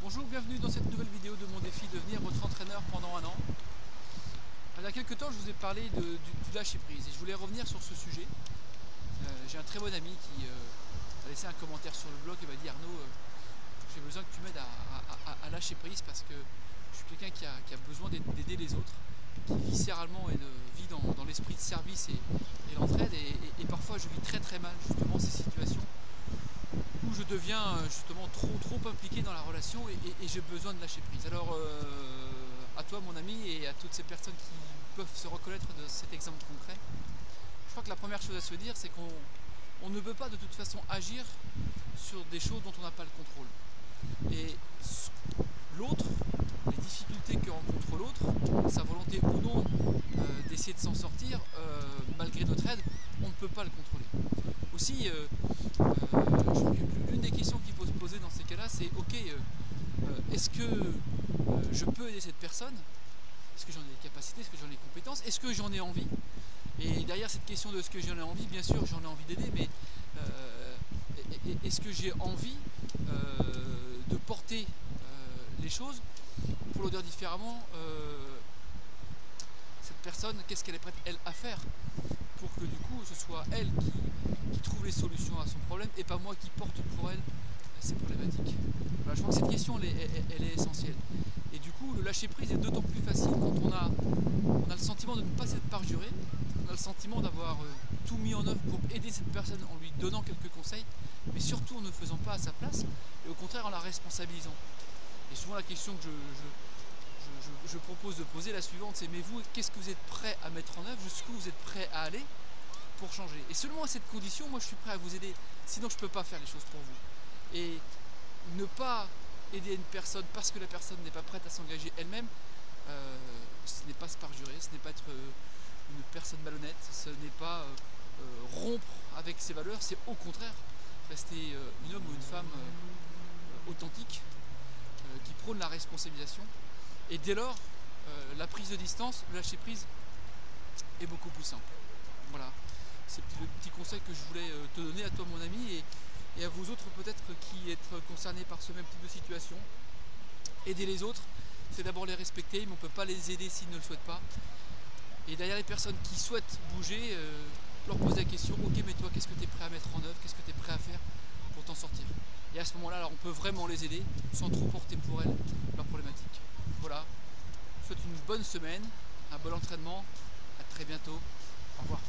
Bonjour, bienvenue dans cette nouvelle vidéo de mon défi devenir votre entraîneur pendant un an. Il y a quelques temps, je vous ai parlé du lâcher prise et je voulais revenir sur ce sujet. J'ai un très bon ami qui a laissé un commentaire sur le blog et m'a dit Arnaud, j'ai besoin que tu m'aides à lâcher prise parce que je suis quelqu'un qui a besoin d'aider les autres, qui viscéralement vit dans l'esprit de service et l'entraide et parfois je vis très très mal justement ces situations où je deviens justement trop impliqué dans la relation et j'ai besoin de lâcher prise. Alors à toi mon ami et à toutes ces personnes qui peuvent se reconnaître de cet exemple concret, je crois que la première chose à se dire c'est qu'on ne peut pas de toute façon agir sur des choses dont on n'a pas le contrôle. Et l'autre, les difficultés que rencontre l'autre, sa volonté ou non d'essayer de s'en sortir, malgré notre aide, on ne peut pas le contrôler. Aussi, l'une des questions qu'il faut se poser dans ces cas-là, c'est ok, est-ce que je peux aider cette personne? Est-ce que j'en ai les capacités? Est-ce que j'en ai les compétences? Est-ce que j'en ai envie? Et derrière cette question de ce que j'en ai envie, bien sûr, j'en ai envie d'aider, mais est-ce que j'ai envie de porter les choses? Pour le dire différemment, cette personne, qu'est-ce qu'elle est prête, elle, à faire pour que du coup, ce soit elle qui trouve les solutions à son problème et pas moi qui porte pour elle ces problématiques. Voilà, je crois que cette question, elle est essentielle. Et du coup, le lâcher prise est d'autant plus facile quand on a le sentiment de ne pas s'être parjuré, on a le sentiment d'avoir tout mis en œuvre pour aider cette personne en lui donnant quelques conseils, mais surtout en ne faisant pas à sa place, et au contraire en la responsabilisant. Et souvent la question que je propose de poser est la suivante, c'est mais vous, qu'est-ce que vous êtes prêt à mettre en œuvre, jusqu'où vous êtes prêt à aller pour changer? Et seulement à cette condition, moi je suis prêt à vous aider, sinon je ne peux pas faire les choses pour vous. Et ne pas aider une personne parce que la personne n'est pas prête à s'engager elle-même, ce n'est pas se parjurer, ce n'est pas être une personne malhonnête, ce n'est pas rompre avec ses valeurs, c'est au contraire rester une homme ou une femme authentique, qui prône la responsabilisation. Et dès lors, la prise de distance, le lâcher prise est beaucoup plus simple. Voilà, c'est le petit conseil que je voulais te donner à toi mon ami et à vous autres peut-être qui êtes concernés par ce même type de situation. Aider les autres, c'est d'abord les respecter, mais on ne peut pas les aider s'ils ne le souhaitent pas. Et derrière les personnes qui souhaitent bouger, leur poser la question, ok mais toi qu'est-ce que tu es prêt à mettre en œuvre, qu'est-ce que tu es prêt à faire pour t'en sortir? Et à ce moment-là, alors, on peut vraiment les aider sans trop porter pour elles leurs problématiques. Voilà, je vous souhaite une bonne semaine, un bon entraînement, à très bientôt, au revoir.